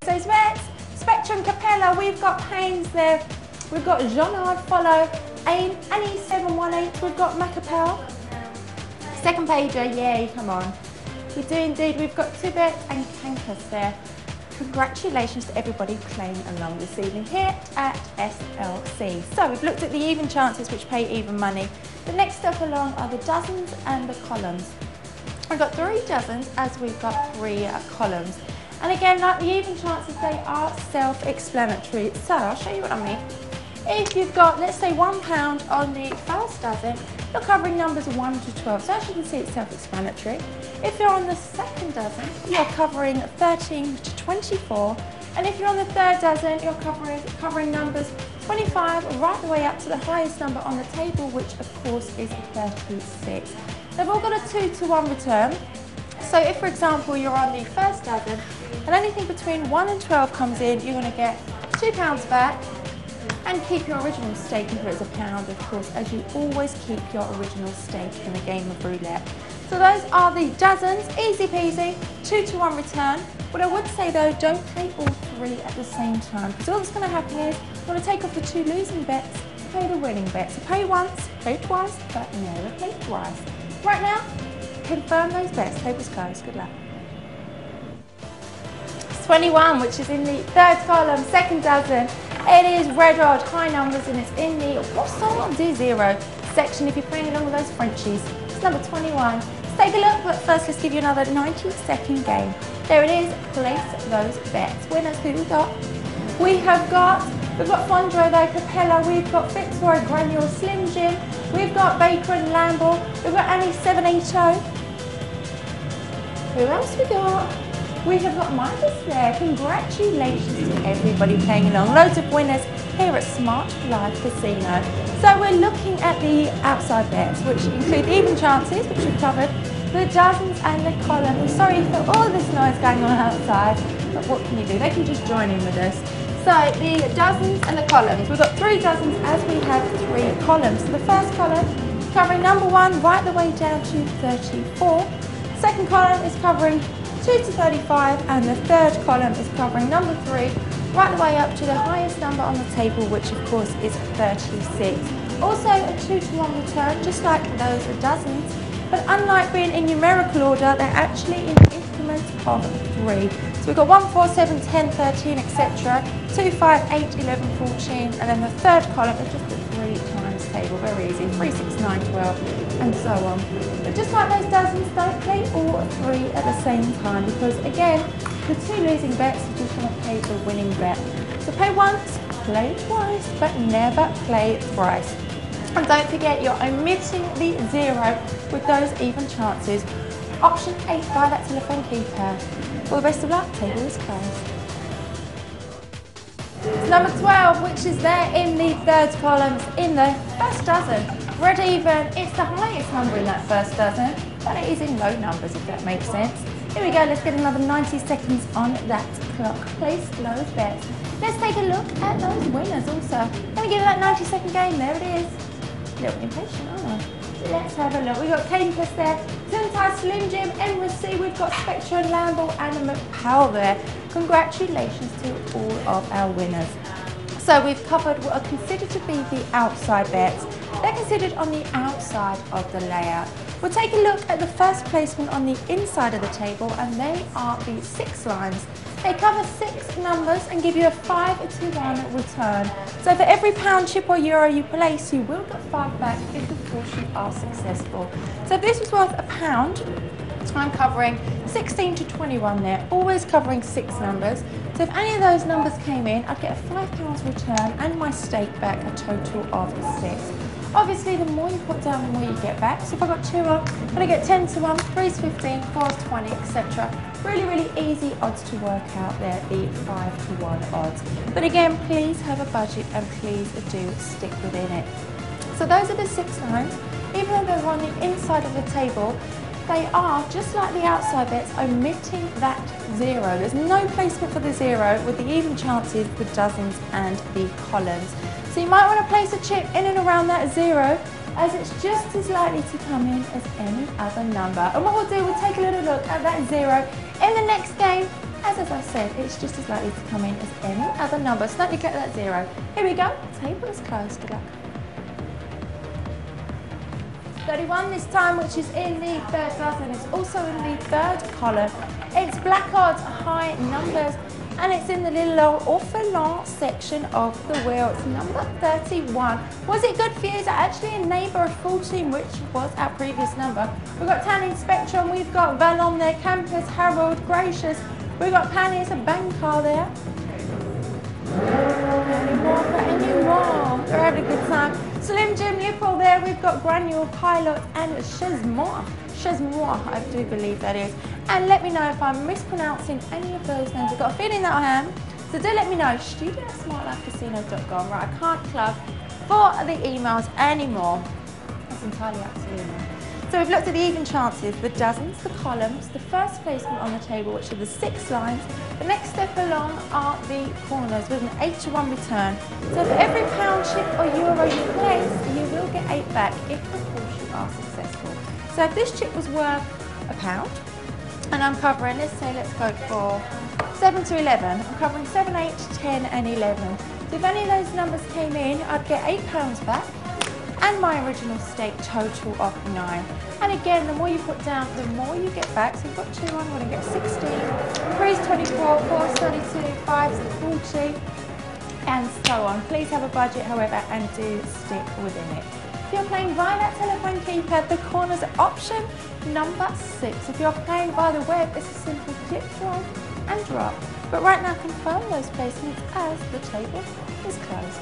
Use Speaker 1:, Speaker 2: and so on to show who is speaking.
Speaker 1: Those bets, Spectrum, Capella, we've got Paynes there, we've got Jonard, Follow, Aim, Annie 718, we've got Macapel. Second pager, yay, come on. We do indeed, we've got Tibet and Campus there. Congratulations to everybody playing along this evening here at SLC. So we've looked at the even chances which pay even money. The next step along are the dozens and the columns. We've got 3 dozens as we've got 3 columns. And again, like the even chances, they are self-explanatory. So I'll show you what I mean. If you've got, let's say, £1 on the first dozen, you're covering numbers 1 to 12. So as you can see, it's self-explanatory. If you're on the second dozen, you're covering 13 to 24. And if you're on the third dozen, you're covering numbers 25 right the way up to the highest number on the table, which of course is 36. They've all got a 2 to 1 return. So if, for example, you're on the first dozen and anything between 1 and 12 comes in, you're going to get £2 back and keep your original stake if it's £1, of course, as you always keep your original stake in a game of roulette. So those are the dozens, easy peasy, 2 to 1 return. What I would say though, don't play all 3 at the same time, because all that's going to happen is you want to take off the 2 losing bets, play the winning bets. So play once, play twice, but never play twice. Right now, confirm those bets. Table's closed. Good luck. 21, which is in the third column, second dozen. It is red odd, high numbers, and it's in the Poisson du Zero section if you're playing along with those Frenchies. It's number 21. Let's take a look, but first let's give you another 90-second game. There it is. Place those bets. Winners, who we got? We've got Fondro, though, Capella, we've got Fitzroy, Granule, Slim Jim, we've got Baker and Lamble, we've got Annie 780. Who else we got? We have got Midas there. Congratulations to everybody playing along. Loads of winners here at Smart Live Casino. So we're looking at the outside bets, which include the even chances, which we've covered, the dozens and the columns. Sorry for all this noise going on outside, but what can you do? They can just join in with us. So the dozens and the columns. We've got 3 dozens as we have 3 columns. So the first column covering number 1 right the way down to 34. Second column is covering 2 to 35, and the third column is covering number 3 right the way up to the highest number on the table, which of course is 36. Also a 2 to 1 return, just like those dozens, but unlike being in numerical order, they're actually in increments of 3. So we've got 1, 4, 7, 10, 13, etc. 2, 5, 8, 11, 14, and then the third column is just a 3 times table, very easy, 3, 6, 9, 12, and so on. But just like those dozens, don't play all 3 at the same time, because again, the 2 losing bets, you just want to play the winning bet. So play once, play twice, but never play thrice. And don't forget, you're omitting the 0 with those even chances. Option 8, buy that telephone keypad. All the best of luck, table is closed. Number 12, which is there in the third column, in the first dozen. Red even, it's the highest number in that first dozen, but it is in low numbers, if that makes sense. Here we go, let's get another 90 seconds on that clock. Place those bets. Let's take a look at those winners also. Let me give you that 90-second game, there it is. A little impatient, aren't I? Let's have a look. We've got Campus there, Tuntai, Slim Jim, Embassy, we've got Spectre and Lamble and McPowell there. Congratulations to all of our winners. So we've covered what are considered to be the outside bets. They're considered on the outside of the layout. We'll take a look at the first placement on the inside of the table, and they are the 6 lines. They cover 6 numbers and give you a 5 to 1 return. So for every pound, chip or euro you place, you will get 5 back if of course you are successful. So if this was worth £1, I'm covering 16 to 21 there, always covering 6 numbers. So if any of those numbers came in, I'd get a £5 return and my stake back, a total of 6. Obviously, the more you put down, the more you get back. So if I got 2 on, I'm going to get 10 to 1, 3's 15, 4's 20, etc. Really, really easy odds to work out there, the 5 to 1 odds. But again, please have a budget and please do stick within it. So those are the 6 lines. Even though they're on the inside of the table, they are, just like the outside bets, omitting that 0. There's no placement for the 0 with the even chances, the dozens and the columns. So you might want to place a chip in and around that 0, as it's just as likely to come in as any other number. And what we'll do, we'll take a little look at that 0 in the next game As I said, it's just as likely to come in as any other number, so don't neglect that 0. Here we go, table is closed, good luck. 31 this time, which is in the third dozen. It's also in the third column. It's black odds, high numbers, and it's in the little orphelin section of the wheel. It's number 31. Was it good for you? Is it actually a neighbour of 14, which was our previous number? We've got Tanning Spectrum, we've got Valon there, Campus, Harold, Gracious, we've got Panniers and Bankar there. Any more? We're having a good time. Slim Jim Nipple there, we've got Granule, Pilot and Chesmois. Chesmois, I do believe that is. And let me know if I'm mispronouncing any of those names. I've got a feeling that I am. So do let me know, studio@smartlifecasino.com. Right, I can't plug for the emails anymore. That's entirely up to you. So we've looked at the even chances, the dozens, the columns, the first placement on the table, which are the 6 lines. The next step along are the corners with an 8 to 1 return. So for every pound, chip or euro you place, you will get 8 back if of course you are successful. So if this chip was worth £1 and I'm covering, let's go for 7 to 11. I'm covering 7, 8, 10 and 11. So if any of those numbers came in, I'd get £8 back and my original stake total of 9. And again, the more you put down, the more you get back. So you've got 2, I'm going to get 16, 3 is 24, 4 is 32, 5 is 40, and so on. Please have a budget, however, and do stick within it. If you're playing via that telephone keypad, the corners are option number 6. If you're playing via the web, it's a simple click, drag, and drop. But right now, confirm those placements as the table is closed.